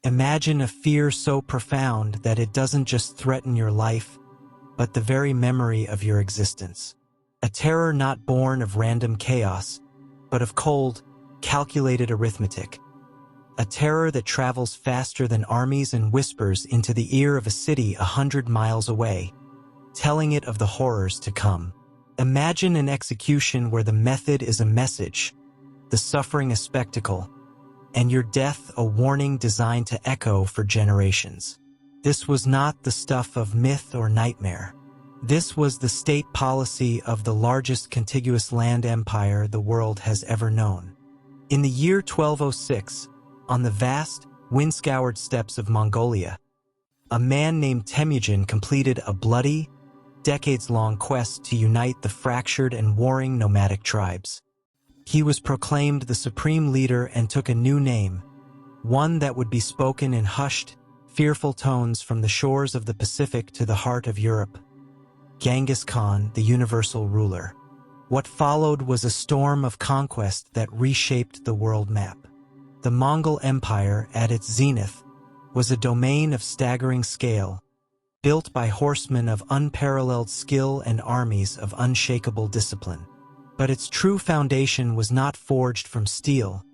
Imagine a fear so profound that it doesn't just threaten your life, but the very memory of your existence. A terror not born of random chaos, but of cold, calculated arithmetic. A terror that travels faster than armies and whispers into the ear of a city 100 miles away, telling it of the horrors to come. Imagine an execution where the method is a message, the suffering a spectacle, and your death a warning designed to echo for generations. This was not the stuff of myth or nightmare. This was the state policy of the largest contiguous land empire the world has ever known. In the year 1206, on the vast, wind-scoured steppes of Mongolia, a man named Temüjin completed a bloody, decades-long quest to unite the fractured and warring nomadic tribes. He was proclaimed the supreme leader and took a new name, one that would be spoken in hushed, fearful tones from the shores of the Pacific to the heart of Europe. Genghis Khan, the universal ruler. What followed was a storm of conquest that reshaped the world map. The Mongol Empire, at its zenith, was a domain of staggering scale, built by horsemen of unparalleled skill and armies of unshakable discipline. But its true foundation was not forged from steel,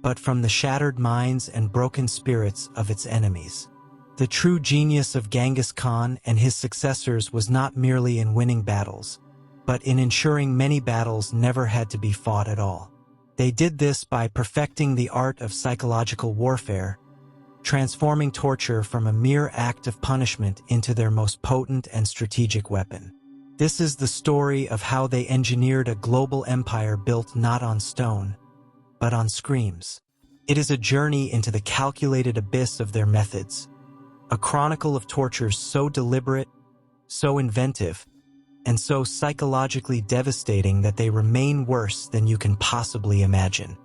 but from the shattered minds and broken spirits of its enemies. The true genius of Genghis Khan and his successors was not merely in winning battles, but in ensuring many battles never had to be fought at all. They did this by perfecting the art of psychological warfare, transforming torture from a mere act of punishment into their most potent and strategic weapon. This is the story of how they engineered a global empire built not on stone, but on screams. It is a journey into the calculated abyss of their methods, a chronicle of tortures so deliberate, so inventive, and so psychologically devastating that they remain worse than you can possibly imagine.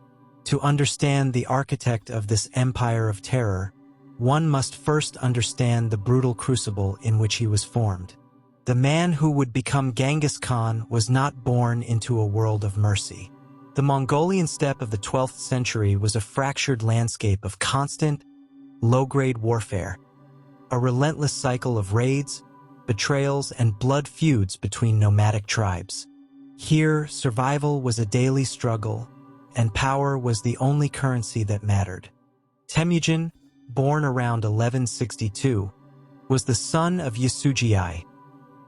To understand the architect of this empire of terror, one must first understand the brutal crucible in which he was formed. The man who would become Genghis Khan was not born into a world of mercy. The Mongolian steppe of the 12th century was a fractured landscape of constant, low-grade warfare, a relentless cycle of raids, betrayals, and blood feuds between nomadic tribes. Here, survival was a daily struggle, and power was the only currency that mattered. Temüjin, born around 1162, was the son of Yasuji,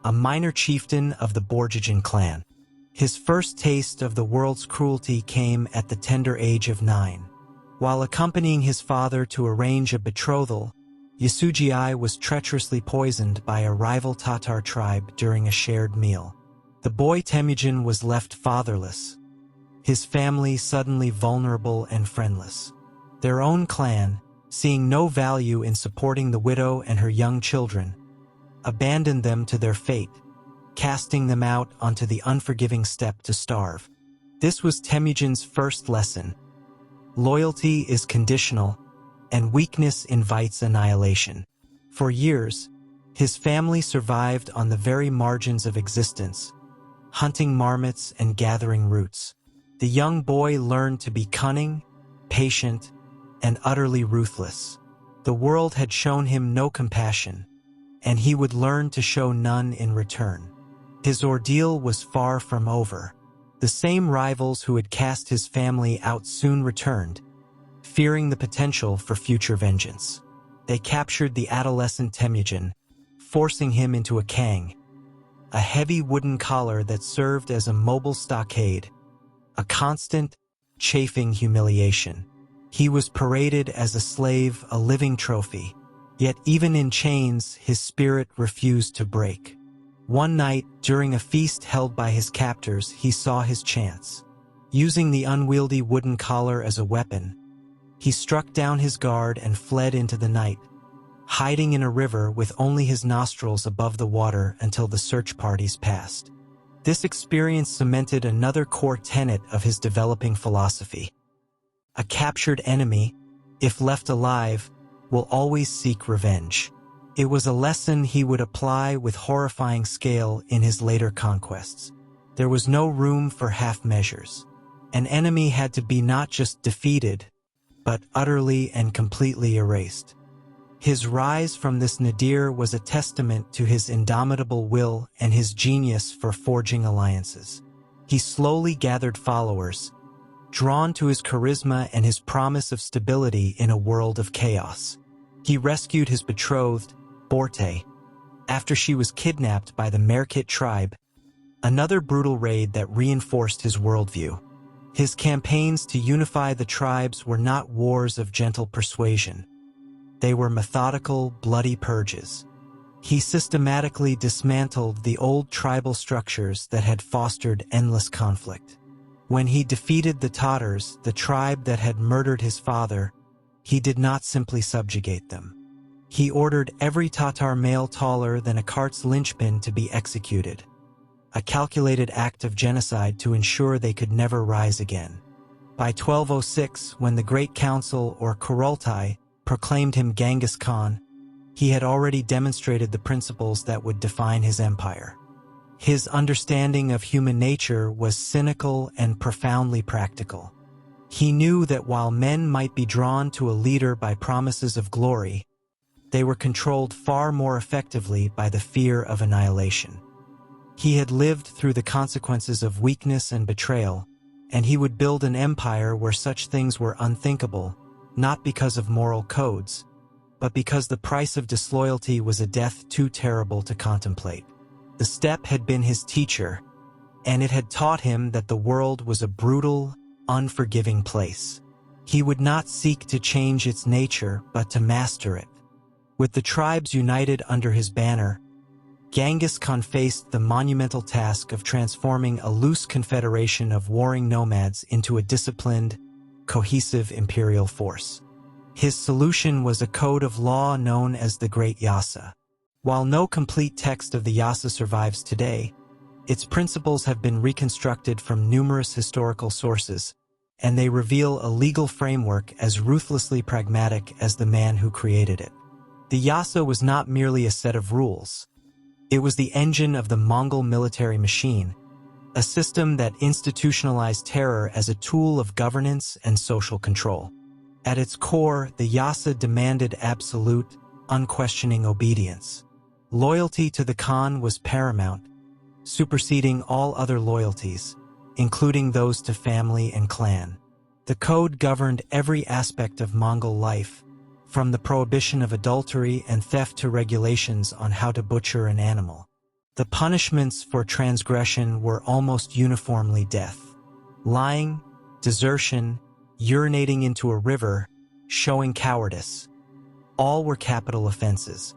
a minor chieftain of the Borjigin clan. His first taste of the world's cruelty came at the tender age of 9. While accompanying his father to arrange a betrothal, Yasuji was treacherously poisoned by a rival Tatar tribe during a shared meal. The boy Temüjin was left fatherless, his family suddenly vulnerable and friendless. Their own clan, seeing no value in supporting the widow and her young children, abandoned them to their fate, casting them out onto the unforgiving steppe to starve. This was Temüjin's first lesson. Loyalty is conditional, and weakness invites annihilation. For years, his family survived on the very margins of existence, hunting marmots and gathering roots. The young boy learned to be cunning, patient, and utterly ruthless. The world had shown him no compassion, and he would learn to show none in return. His ordeal was far from over. The same rivals who had cast his family out soon returned, fearing the potential for future vengeance. They captured the adolescent Temüjin, forcing him into a kang, a heavy wooden collar that served as a mobile stockade, a constant, chafing humiliation. He was paraded as a slave, a living trophy, yet even in chains, his spirit refused to break. One night, during a feast held by his captors, he saw his chance. Using the unwieldy wooden collar as a weapon, he struck down his guard and fled into the night, hiding in a river with only his nostrils above the water until the search parties passed. This experience cemented another core tenet of his developing philosophy. A captured enemy, if left alive, will always seek revenge. It was a lesson he would apply with horrifying scale in his later conquests. There was no room for half measures. An enemy had to be not just defeated, but utterly and completely erased. His rise from this nadir was a testament to his indomitable will and his genius for forging alliances. He slowly gathered followers, drawn to his charisma and his promise of stability in a world of chaos. He rescued his betrothed, Borte, after she was kidnapped by the Merkit tribe, another brutal raid that reinforced his worldview. His campaigns to unify the tribes were not wars of gentle persuasion. They were methodical, bloody purges. He systematically dismantled the old tribal structures that had fostered endless conflict. When he defeated the Tatars, the tribe that had murdered his father, he did not simply subjugate them. He ordered every Tatar male taller than a cart's linchpin to be executed, a calculated act of genocide to ensure they could never rise again. By 1206, when the Great Council, or Kurultai, proclaimed him Genghis Khan, he had already demonstrated the principles that would define his empire. His understanding of human nature was cynical and profoundly practical. He knew that while men might be drawn to a leader by promises of glory, they were controlled far more effectively by the fear of annihilation. He had lived through the consequences of weakness and betrayal, and he would build an empire where such things were unthinkable, not because of moral codes, but because the price of disloyalty was a death too terrible to contemplate. The steppe had been his teacher, and it had taught him that the world was a brutal, unforgiving place. He would not seek to change its nature, but to master it. With the tribes united under his banner, Genghis Khan faced the monumental task of transforming a loose confederation of warring nomads into a disciplined, cohesive imperial force. His solution was a code of law known as the Great Yasa. While no complete text of the Yasa survives today, its principles have been reconstructed from numerous historical sources, and they reveal a legal framework as ruthlessly pragmatic as the man who created it. The Yasa was not merely a set of rules. It was the engine of the Mongol military machine, a system that institutionalized terror as a tool of governance and social control. At its core, the Yasa demanded absolute, unquestioning obedience. Loyalty to the Khan was paramount, superseding all other loyalties, including those to family and clan. The code governed every aspect of Mongol life, from the prohibition of adultery and theft to regulations on how to butcher an animal. The punishments for transgression were almost uniformly death. Lying, desertion, urinating into a river, showing cowardice. All were capital offenses.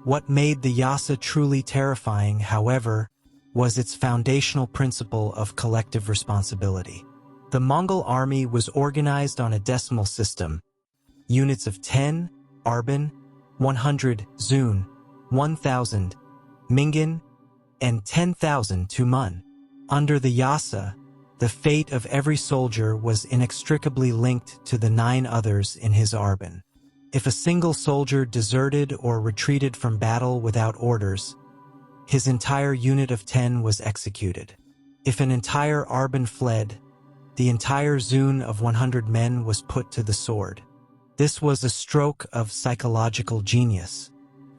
What made the Yasa truly terrifying, however, was its foundational principle of collective responsibility. The Mongol army was organized on a decimal system. Units of 10, Arban, 100, Zun, 1,000, Mingan, and 10,000 Tumun. Under the Yasa, the fate of every soldier was inextricably linked to the 9 others in his Arban. If a single soldier deserted or retreated from battle without orders, his entire unit of 10 was executed. If an entire Arban fled, the entire Zun of 100 men was put to the sword. This was a stroke of psychological genius.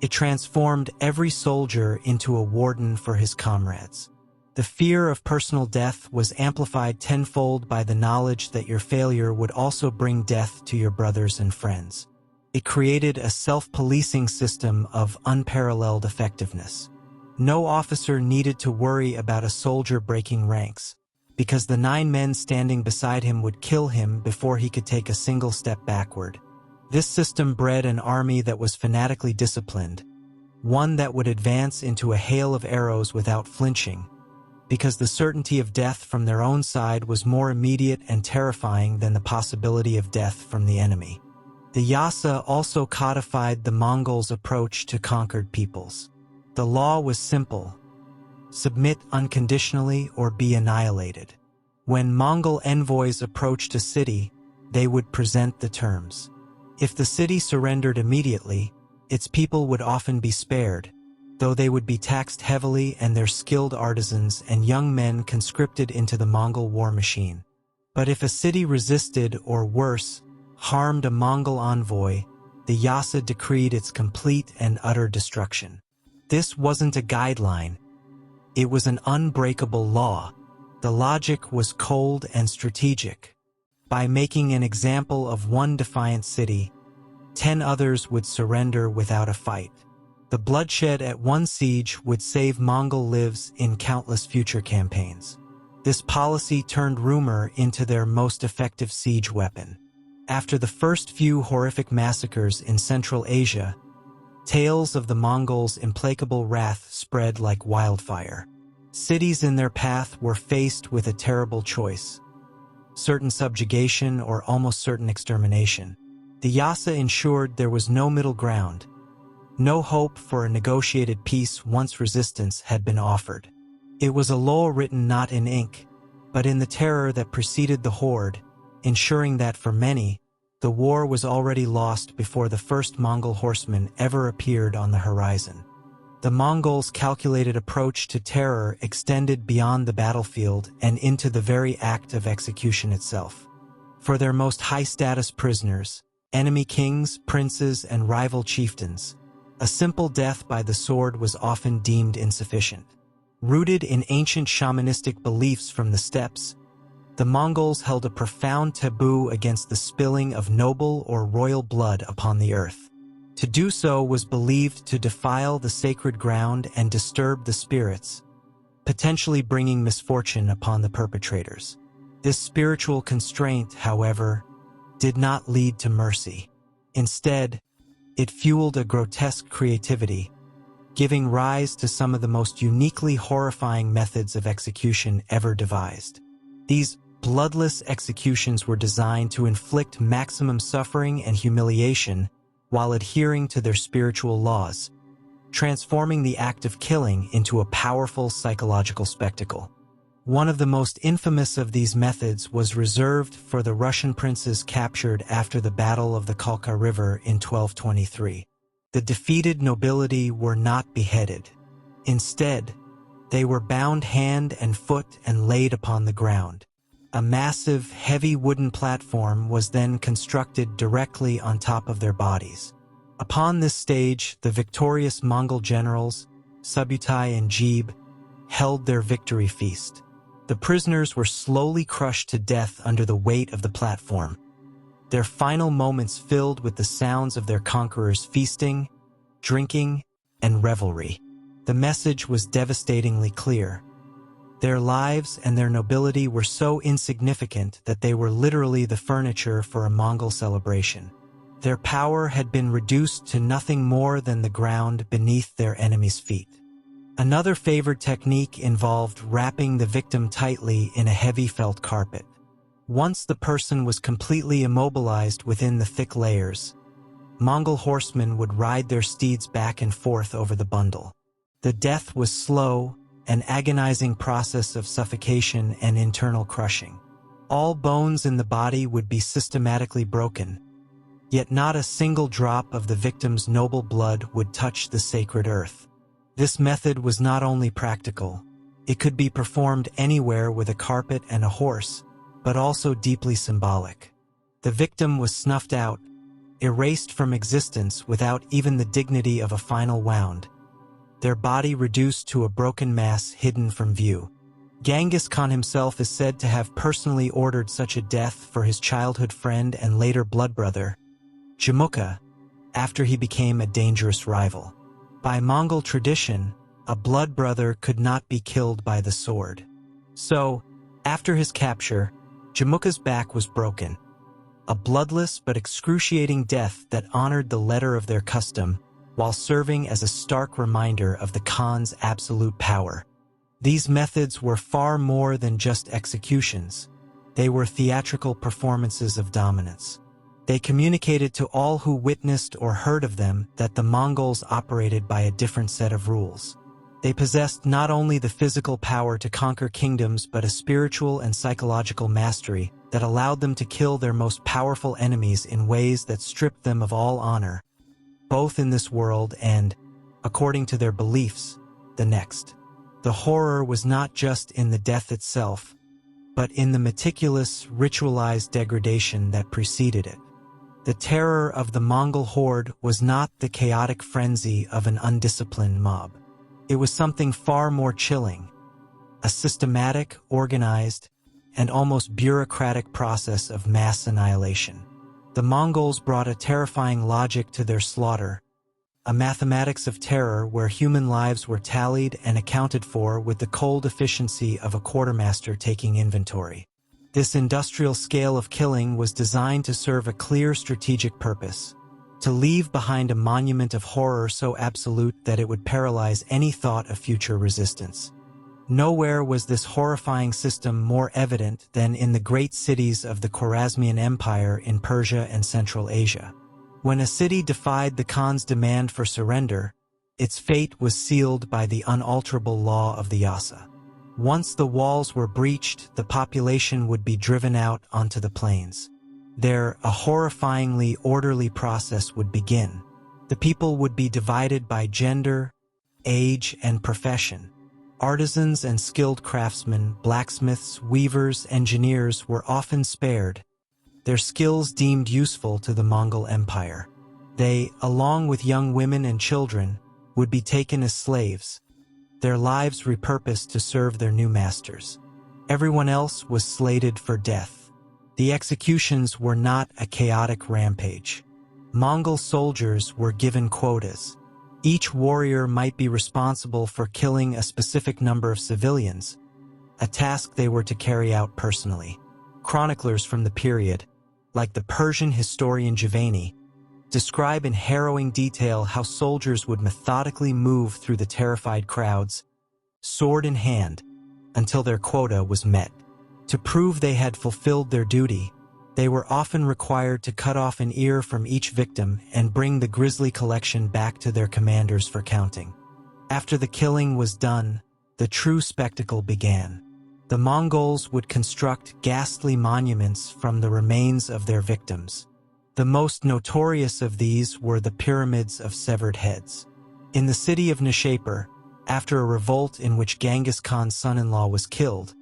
It transformed every soldier into a warden for his comrades. The fear of personal death was amplified tenfold by the knowledge that your failure would also bring death to your brothers and friends. It created a self-policing system of unparalleled effectiveness. No officer needed to worry about a soldier breaking ranks, because the 9 men standing beside him would kill him before he could take a single step backward. This system bred an army that was fanatically disciplined, one that would advance into a hail of arrows without flinching, because the certainty of death from their own side was more immediate and terrifying than the possibility of death from the enemy. The Yasa also codified the Mongols' approach to conquered peoples. The law was simple: submit unconditionally or be annihilated. When Mongol envoys approached a city, they would present the terms. If the city surrendered immediately, its people would often be spared, though they would be taxed heavily and their skilled artisans and young men conscripted into the Mongol war machine. But if a city resisted, or worse, harmed a Mongol envoy, the Yasa decreed its complete and utter destruction. This wasn't a guideline. It was an unbreakable law. The logic was cold and strategic. By making an example of one defiant city, 10 others would surrender without a fight. The bloodshed at one siege would save Mongol lives in countless future campaigns. This policy turned rumor into their most effective siege weapon. After the first few horrific massacres in Central Asia, tales of the Mongols' implacable wrath spread like wildfire. Cities in their path were faced with a terrible choice: certain subjugation or almost certain extermination. The Yasa ensured there was no middle ground, no hope for a negotiated peace once resistance had been offered. It was a law written not in ink, but in the terror that preceded the horde, ensuring that for many, the war was already lost before the first Mongol horseman ever appeared on the horizon. The Mongols' calculated approach to terror extended beyond the battlefield and into the very act of execution itself. For their most high-status prisoners, enemy kings, princes, and rival chieftains, a simple death by the sword was often deemed insufficient. Rooted in ancient shamanistic beliefs from the steppes, the Mongols held a profound taboo against the spilling of noble or royal blood upon the earth. To do so was believed to defile the sacred ground and disturb the spirits, potentially bringing misfortune upon the perpetrators. This spiritual constraint, however, did not lead to mercy. Instead, it fueled a grotesque creativity, giving rise to some of the most uniquely horrifying methods of execution ever devised. These bloodless executions were designed to inflict maximum suffering and humiliation while adhering to their spiritual laws, transforming the act of killing into a powerful psychological spectacle. One of the most infamous of these methods was reserved for the Russian princes captured after the Battle of the Kalka River in 1223. The defeated nobility were not beheaded. Instead, they were bound hand and foot and laid upon the ground. A massive, heavy wooden platform was then constructed directly on top of their bodies. Upon this stage, the victorious Mongol generals, Subutai and Jebe, held their victory feast. The prisoners were slowly crushed to death under the weight of the platform, their final moments filled with the sounds of their conquerors feasting, drinking, and revelry. The message was devastatingly clear. Their lives and their nobility were so insignificant that they were literally the furniture for a Mongol celebration. Their power had been reduced to nothing more than the ground beneath their enemies' feet. Another favored technique involved wrapping the victim tightly in a heavy felt carpet. Once the person was completely immobilized within the thick layers, Mongol horsemen would ride their steeds back and forth over the bundle. The death was slow, an agonizing process of suffocation and internal crushing. All bones in the body would be systematically broken, yet not a single drop of the victim's noble blood would touch the sacred earth. This method was not only practical, it could be performed anywhere with a carpet and a horse, but also deeply symbolic. The victim was snuffed out, erased from existence without even the dignity of a final wound, their body reduced to a broken mass hidden from view. Genghis Khan himself is said to have personally ordered such a death for his childhood friend and later blood brother, Jamukha, after he became a dangerous rival. By Mongol tradition, a blood brother could not be killed by the sword. So, after his capture, Jamukha's back was broken, a bloodless but excruciating death that honored the letter of their custom while serving as a stark reminder of the Khan's absolute power. These methods were far more than just executions. They were theatrical performances of dominance. They communicated to all who witnessed or heard of them that the Mongols operated by a different set of rules. They possessed not only the physical power to conquer kingdoms but a spiritual and psychological mastery that allowed them to kill their most powerful enemies in ways that stripped them of all honor, both in this world and, according to their beliefs, the next. The horror was not just in the death itself, but in the meticulous, ritualized degradation that preceded it. The terror of the Mongol horde was not the chaotic frenzy of an undisciplined mob. It was something far more chilling, a systematic, organized, and almost bureaucratic process of mass annihilation. The Mongols brought a terrifying logic to their slaughter, a mathematics of terror where human lives were tallied and accounted for with the cold efficiency of a quartermaster taking inventory. This industrial scale of killing was designed to serve a clear strategic purpose: to leave behind a monument of horror so absolute that it would paralyze any thought of future resistance. Nowhere was this horrifying system more evident than in the great cities of the Khwarezmian Empire in Persia and Central Asia. When a city defied the Khan's demand for surrender, its fate was sealed by the unalterable law of the Yasa. Once the walls were breached, the population would be driven out onto the plains. There, a horrifyingly orderly process would begin. The people would be divided by gender, age, and profession. Artisans and skilled craftsmen, blacksmiths, weavers, engineers were often spared, their skills deemed useful to the Mongol Empire. They, along with young women and children, would be taken as slaves, their lives repurposed to serve their new masters. Everyone else was slated for death. The executions were not a chaotic rampage. Mongol soldiers were given quotas. Each warrior might be responsible for killing a specific number of civilians, a task they were to carry out personally. Chroniclers from the period, like the Persian historian Giovanni, describe in harrowing detail how soldiers would methodically move through the terrified crowds, sword in hand, until their quota was met. To prove they had fulfilled their duty, they were often required to cut off an ear from each victim and bring the grisly collection back to their commanders for counting. After the killing was done, the true spectacle began. The Mongols would construct ghastly monuments from the remains of their victims. The most notorious of these were the pyramids of severed heads. In the city of Nishapur, after a revolt in which Genghis Khan's son-in-law was killed,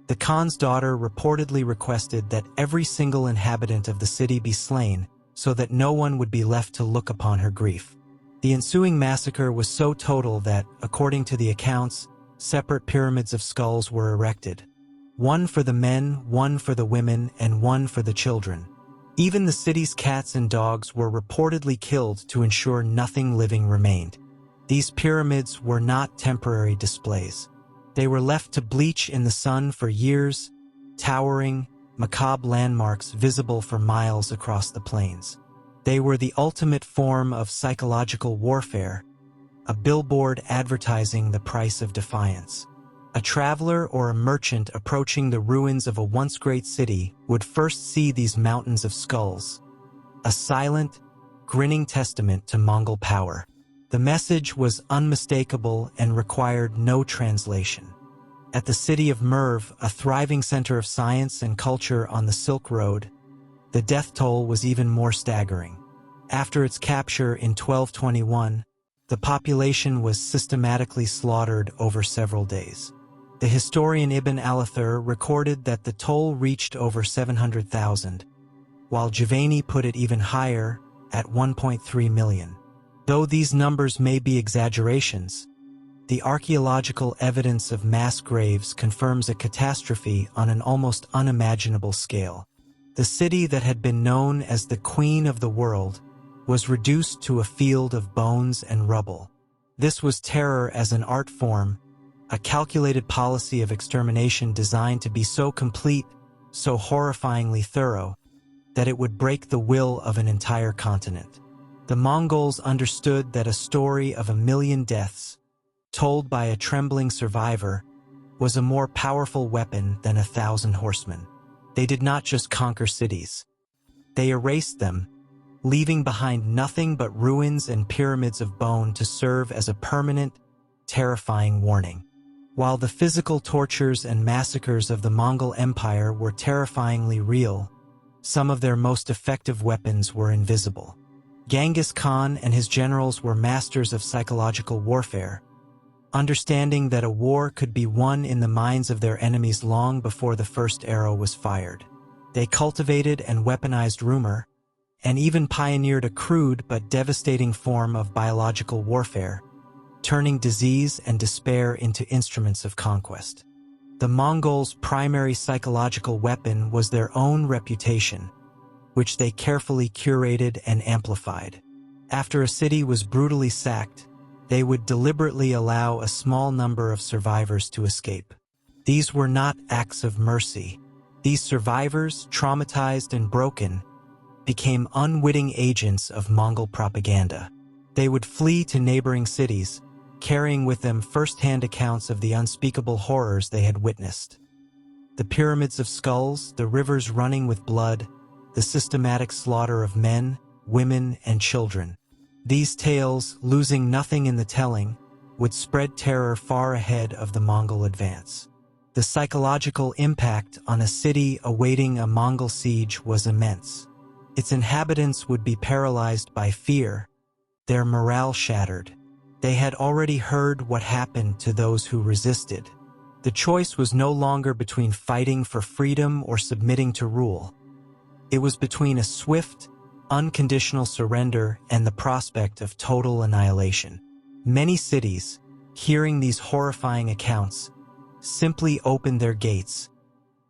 the Khan's daughter reportedly requested that every single inhabitant of the city be slain so that no one would be left to look upon her grief. The ensuing massacre was so total that, according to the accounts, separate pyramids of skulls were erected. One for the men, one for the women, and one for the children. Even the city's cats and dogs were reportedly killed to ensure nothing living remained. These pyramids were not temporary displays. They were left to bleach in the sun for years, towering, macabre landmarks visible for miles across the plains. They were the ultimate form of psychological warfare, a billboard advertising the price of defiance. A traveler or a merchant approaching the ruins of a once great city would first see these mountains of skulls, a silent, grinning testament to Mongol power. The message was unmistakable and required no translation. At the city of Merv, a thriving center of science and culture on the Silk Road, the death toll was even more staggering. After its capture in 1221, the population was systematically slaughtered over several days. The historian Ibn al-Athir recorded that the toll reached over 700,000, while Giovanni put it even higher, at 1.3 million. Though these numbers may be exaggerations, the archaeological evidence of mass graves confirms a catastrophe on an almost unimaginable scale. The city that had been known as the Queen of the World was reduced to a field of bones and rubble. This was terror as an art form, a calculated policy of extermination designed to be so complete, so horrifyingly thorough, that it would break the will of an entire continent. The Mongols understood that a story of 1 million deaths, told by a trembling survivor, was a more powerful weapon than 1,000 horsemen. They did not just conquer cities. They erased them, leaving behind nothing but ruins and pyramids of bone to serve as a permanent, terrifying warning. While the physical tortures and massacres of the Mongol Empire were terrifyingly real, some of their most effective weapons were invisible. Genghis Khan and his generals were masters of psychological warfare, understanding that a war could be won in the minds of their enemies long before the first arrow was fired. They cultivated and weaponized rumor, and even pioneered a crude but devastating form of biological warfare, turning disease and despair into instruments of conquest. The Mongols' primary psychological weapon was their own reputation, which they carefully curated and amplified. After a city was brutally sacked, they would deliberately allow a small number of survivors to escape. These were not acts of mercy. These survivors, traumatized and broken, became unwitting agents of Mongol propaganda. They would flee to neighboring cities, carrying with them first-hand accounts of the unspeakable horrors they had witnessed. The pyramids of skulls, the rivers running with blood, the systematic slaughter of men, women, and children. These tales, losing nothing in the telling, would spread terror far ahead of the Mongol advance. The psychological impact on a city awaiting a Mongol siege was immense. Its inhabitants would be paralyzed by fear, their morale shattered. They had already heard what happened to those who resisted. The choice was no longer between fighting for freedom or submitting to rule. It was between a swift, unconditional surrender and the prospect of total annihilation. Many cities, hearing these horrifying accounts, simply opened their gates,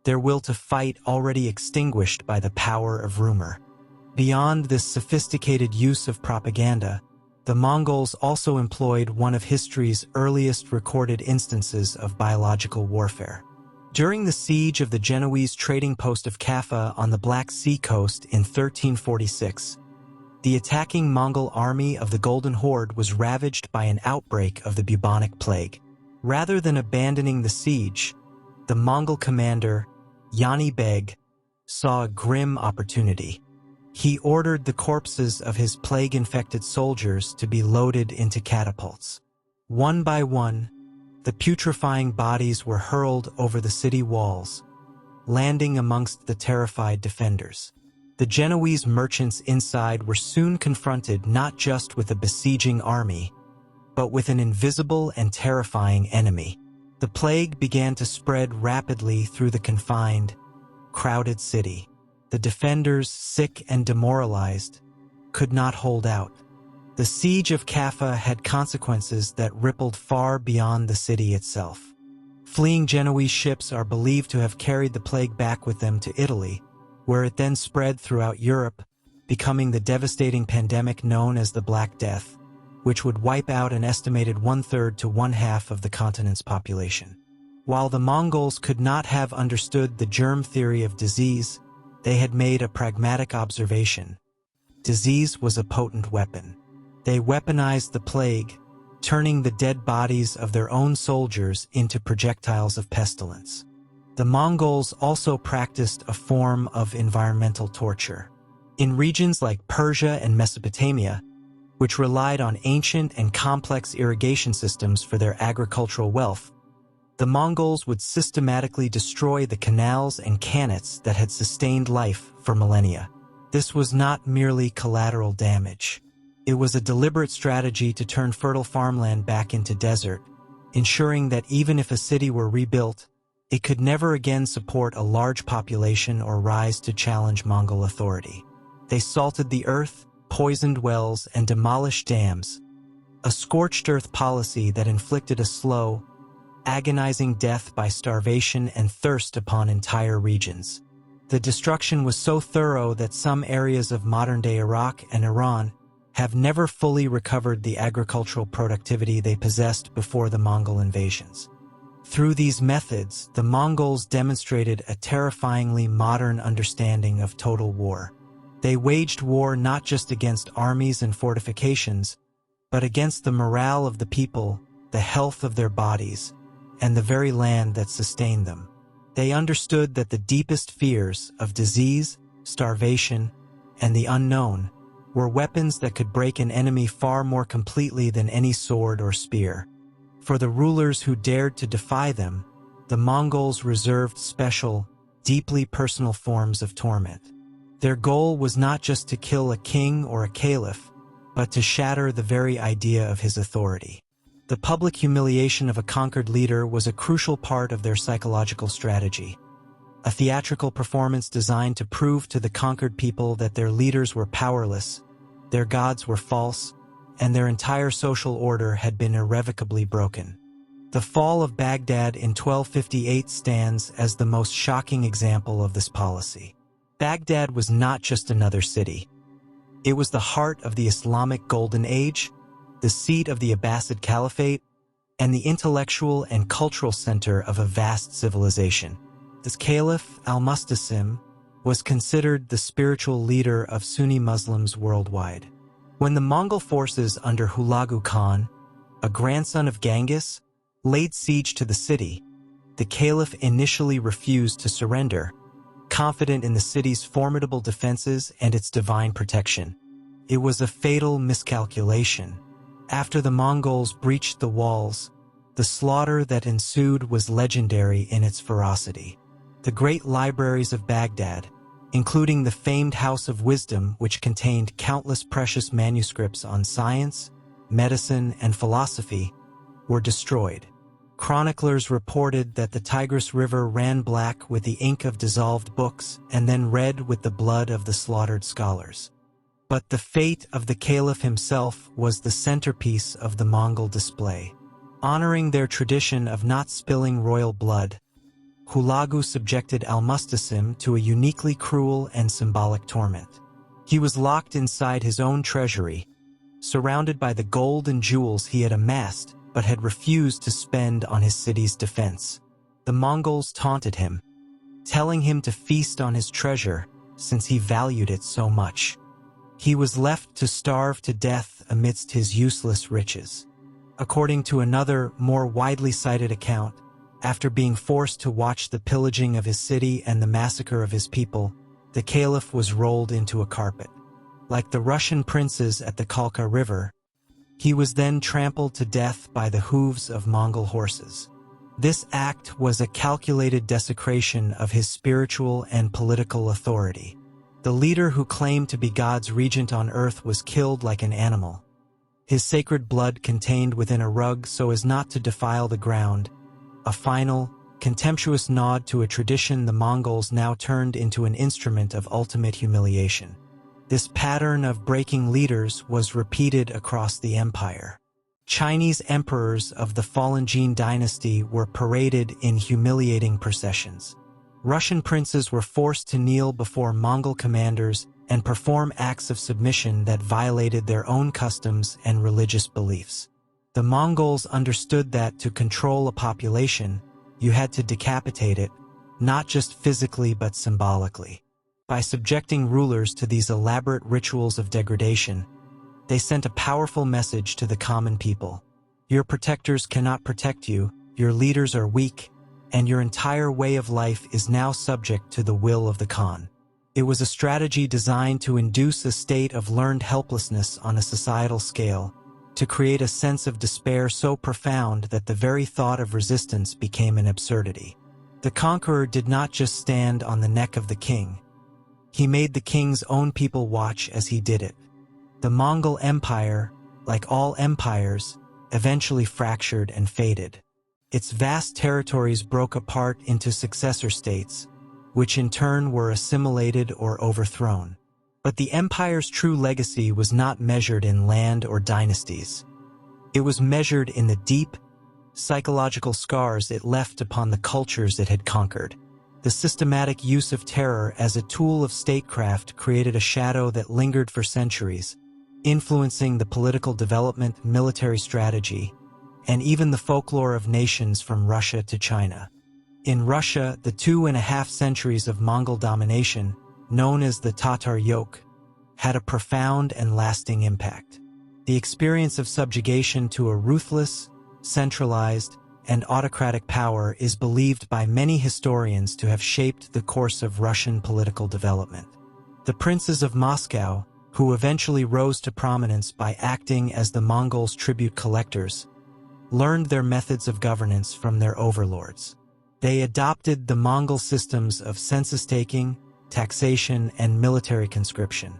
their will to fight already extinguished by the power of rumor. Beyond this sophisticated use of propaganda, the Mongols also employed one of history's earliest recorded instances of biological warfare. During the siege of the Genoese trading post of Kaffa on the Black Sea coast in 1346, the attacking Mongol army of the Golden Horde was ravaged by an outbreak of the bubonic plague. Rather than abandoning the siege, the Mongol commander, Yani Beg, saw a grim opportunity. He ordered the corpses of his plague-infected soldiers to be loaded into catapults. One by one, the putrefying bodies were hurled over the city walls, landing amongst the terrified defenders. The Genoese merchants inside were soon confronted not just with a besieging army, but with an invisible and terrifying enemy. The plague began to spread rapidly through the confined, crowded city. The defenders, sick and demoralized, could not hold out. The siege of Kaffa had consequences that rippled far beyond the city itself. Fleeing Genoese ships are believed to have carried the plague back with them to Italy, where it then spread throughout Europe, becoming the devastating pandemic known as the Black Death, which would wipe out an estimated 1/3 to 1/2 of the continent's population. While the Mongols could not have understood the germ theory of disease, they had made a pragmatic observation. Disease was a potent weapon. They weaponized the plague, turning the dead bodies of their own soldiers into projectiles of pestilence. The Mongols also practiced a form of environmental torture. In regions like Persia and Mesopotamia, which relied on ancient and complex irrigation systems for their agricultural wealth, the Mongols would systematically destroy the canals and qanats that had sustained life for millennia. This was not merely collateral damage. It was a deliberate strategy to turn fertile farmland back into desert, ensuring that even if a city were rebuilt, it could never again support a large population or rise to challenge Mongol authority. They salted the earth, poisoned wells, and demolished dams, a scorched earth policy that inflicted a slow, agonizing death by starvation and thirst upon entire regions. The destruction was so thorough that some areas of modern-day Iraq and Iran have never fully recovered the agricultural productivity they possessed before the Mongol invasions. Through these methods, the Mongols demonstrated a terrifyingly modern understanding of total war. They waged war not just against armies and fortifications, but against the morale of the people, the health of their bodies, and the very land that sustained them. They understood that the deepest fears of disease, starvation, and the unknown were weapons that could break an enemy far more completely than any sword or spear. For the rulers who dared to defy them, the Mongols reserved special, deeply personal forms of torment. Their goal was not just to kill a king or a caliph, but to shatter the very idea of his authority. The public humiliation of a conquered leader was a crucial part of their psychological strategy. a theatrical performance designed to prove to the conquered people that their leaders were powerless, their gods were false, and their entire social order had been irrevocably broken. The fall of Baghdad in 1258 stands as the most shocking example of this policy. Baghdad was not just another city. It was the heart of the Islamic Golden Age, the seat of the Abbasid Caliphate, and the intellectual and cultural center of a vast civilization. This Caliph, al-Mustasim, was considered the spiritual leader of Sunni Muslims worldwide. When the Mongol forces under Hulagu Khan, a grandson of Genghis, laid siege to the city, the Caliph initially refused to surrender, confident in the city's formidable defenses and its divine protection. It was a fatal miscalculation. After the Mongols breached the walls, the slaughter that ensued was legendary in its ferocity. The great libraries of Baghdad, including the famed House of Wisdom, which contained countless precious manuscripts on science, medicine, and philosophy, were destroyed. Chroniclers reported that the Tigris River ran black with the ink of dissolved books and then red with the blood of the slaughtered scholars. But the fate of the Caliph himself was the centerpiece of the Mongol display. Honoring their tradition of not spilling royal blood, Hulagu subjected al-Mustasim to a uniquely cruel and symbolic torment. He was locked inside his own treasury, surrounded by the gold and jewels he had amassed but had refused to spend on his city's defense. The Mongols taunted him, telling him to feast on his treasure since he valued it so much. He was left to starve to death amidst his useless riches. According to another, more widely cited account, after being forced to watch the pillaging of his city and the massacre of his people, the Caliph was rolled into a carpet. Like the Russian princes at the Kalka River, he was then trampled to death by the hooves of Mongol horses. This act was a calculated desecration of his spiritual and political authority. The leader who claimed to be God's regent on earth was killed like an animal, his sacred blood contained within a rug so as not to defile the ground, a final, contemptuous nod to a tradition the Mongols now turned into an instrument of ultimate humiliation. This pattern of breaking leaders was repeated across the empire. Chinese emperors of the fallen Jin dynasty were paraded in humiliating processions. Russian princes were forced to kneel before Mongol commanders and perform acts of submission that violated their own customs and religious beliefs. The Mongols understood that to control a population, you had to decapitate it, not just physically but symbolically. By subjecting rulers to these elaborate rituals of degradation, they sent a powerful message to the common people. Your protectors cannot protect you, your leaders are weak, and your entire way of life is now subject to the will of the Khan. It was a strategy designed to induce a state of learned helplessness on a societal scale, to create a sense of despair so profound that the very thought of resistance became an absurdity. The conqueror did not just stand on the neck of the king. He made the king's own people watch as he did it. The Mongol Empire, like all empires, eventually fractured and faded. Its vast territories broke apart into successor states, which in turn were assimilated or overthrown. But the empire's true legacy was not measured in land or dynasties. It was measured in the deep, psychological scars it left upon the cultures it had conquered. The systematic use of terror as a tool of statecraft created a shadow that lingered for centuries, influencing the political development, military strategy, and even the folklore of nations from Russia to China. In Russia, the 2.5 centuries of Mongol domination, known as the Tatar yoke, had a profound and lasting impact. The experience of subjugation to a ruthless, centralized, and autocratic power is believed by many historians to have shaped the course of Russian political development. The princes of Moscow, who eventually rose to prominence by acting as the Mongols' tribute collectors, learned their methods of governance from their overlords. They adopted the Mongol systems of census-taking, taxation, and military conscription.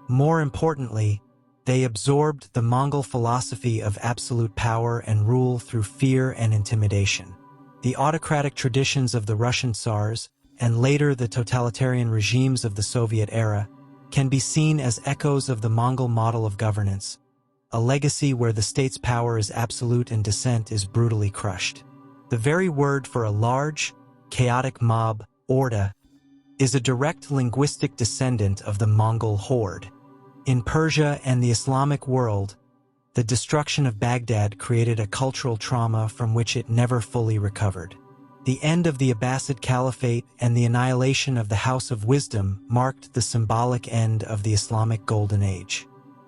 More importantly, they absorbed the Mongol philosophy of absolute power and rule through fear and intimidation. The autocratic traditions of the Russian Tsars, and later the totalitarian regimes of the Soviet era, can be seen as echoes of the Mongol model of governance, a legacy where the state's power is absolute and dissent is brutally crushed. The very word for a large, chaotic mob, orda, is a direct linguistic descendant of the Mongol horde. In Persia and the Islamic world, the destruction of Baghdad created a cultural trauma from which it never fully recovered. The end of the Abbasid Caliphate and the annihilation of the House of Wisdom marked the symbolic end of the Islamic Golden Age.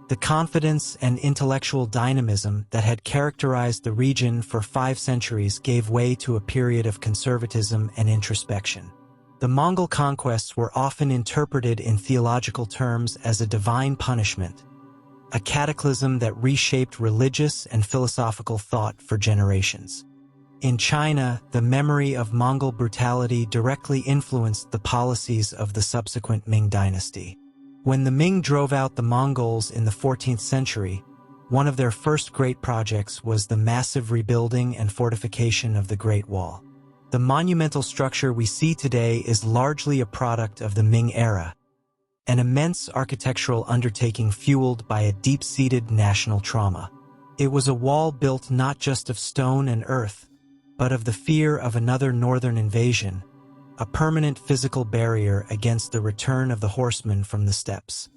The confidence and intellectual dynamism that had characterized the region for 5 centuries gave way to a period of conservatism and introspection. The Mongol conquests were often interpreted in theological terms as a divine punishment, a cataclysm that reshaped religious and philosophical thought for generations. In China, the memory of Mongol brutality directly influenced the policies of the subsequent Ming dynasty. When the Ming drove out the Mongols in the 14th century, one of their first great projects was the massive rebuilding and fortification of the Great Wall. The monumental structure we see today is largely a product of the Ming era, an immense architectural undertaking fueled by a deep-seated national trauma. It was a wall built not just of stone and earth, but of the fear of another northern invasion, a permanent physical barrier against the return of the horsemen from the steppes.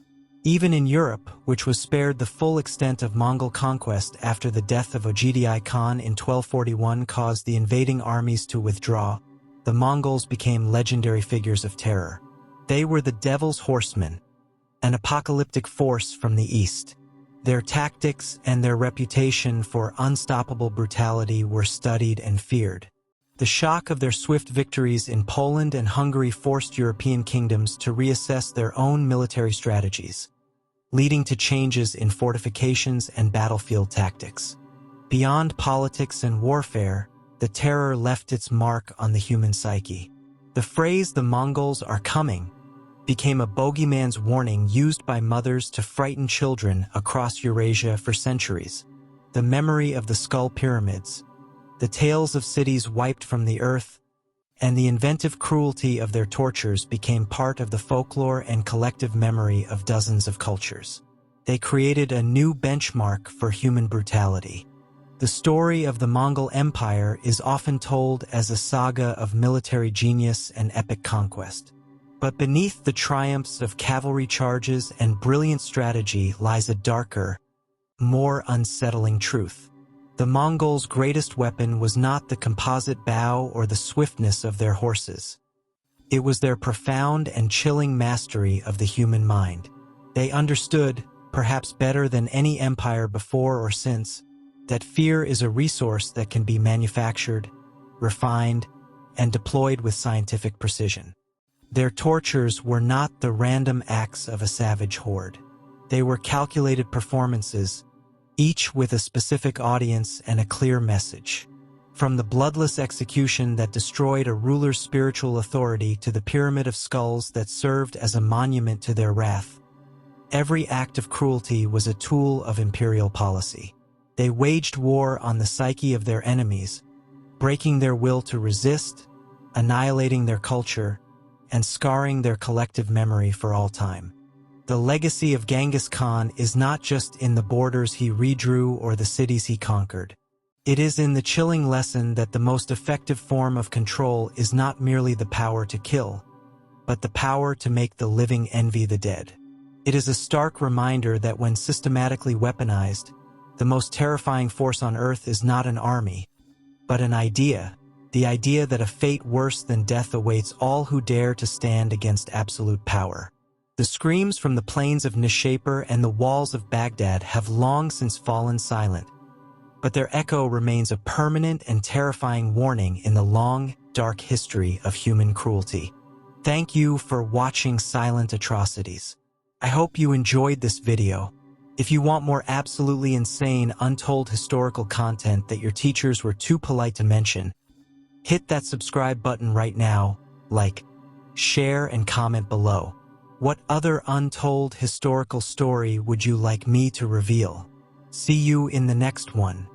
Even in Europe, which was spared the full extent of Mongol conquest after the death of Genghis Khan in 1241 caused the invading armies to withdraw, the Mongols became legendary figures of terror. They were the Devil's Horsemen, an apocalyptic force from the east. Their tactics and their reputation for unstoppable brutality were studied and feared. The shock of their swift victories in Poland and Hungary forced European kingdoms to reassess their own military strategies, leading to changes in fortifications and battlefield tactics. Beyond politics and warfare, the terror left its mark on the human psyche. The phrase "the Mongols are coming" became a bogeyman's warning used by mothers to frighten children across Eurasia for centuries. The memory of the skull pyramids, the tales of cities wiped from the earth, and the inventive cruelty of their tortures became part of the folklore and collective memory of dozens of cultures. They created a new benchmark for human brutality. The story of the Mongol Empire is often told as a saga of military genius and epic conquest. But beneath the triumphs of cavalry charges and brilliant strategy lies a darker, more unsettling truth. The Mongols' greatest weapon was not the composite bow or the swiftness of their horses. It was their profound and chilling mastery of the human mind. They understood, perhaps better than any empire before or since, that fear is a resource that can be manufactured, refined, and deployed with scientific precision. Their tortures were not the random acts of a savage horde. They were calculated performances, each with a specific audience and a clear message. From the bloodless execution that destroyed a ruler's spiritual authority to the pyramid of skulls that served as a monument to their wrath, every act of cruelty was a tool of imperial policy. They waged war on the psyche of their enemies, breaking their will to resist, annihilating their culture, and scarring their collective memory for all time. The legacy of Genghis Khan is not just in the borders he redrew or the cities he conquered. It is in the chilling lesson that the most effective form of control is not merely the power to kill, but the power to make the living envy the dead. It is a stark reminder that when systematically weaponized, the most terrifying force on earth is not an army, but an idea, the idea that a fate worse than death awaits all who dare to stand against absolute power. The screams from the plains of Nishapur and the walls of Baghdad have long since fallen silent, but their echo remains a permanent and terrifying warning in the long, dark history of human cruelty. Thank you for watching Silent Atrocities. I hope you enjoyed this video. If you want more absolutely insane, untold historical content that your teachers were too polite to mention, hit that subscribe button right now, like, share, and comment below. What other untold historical story would you like me to reveal? See you in the next one.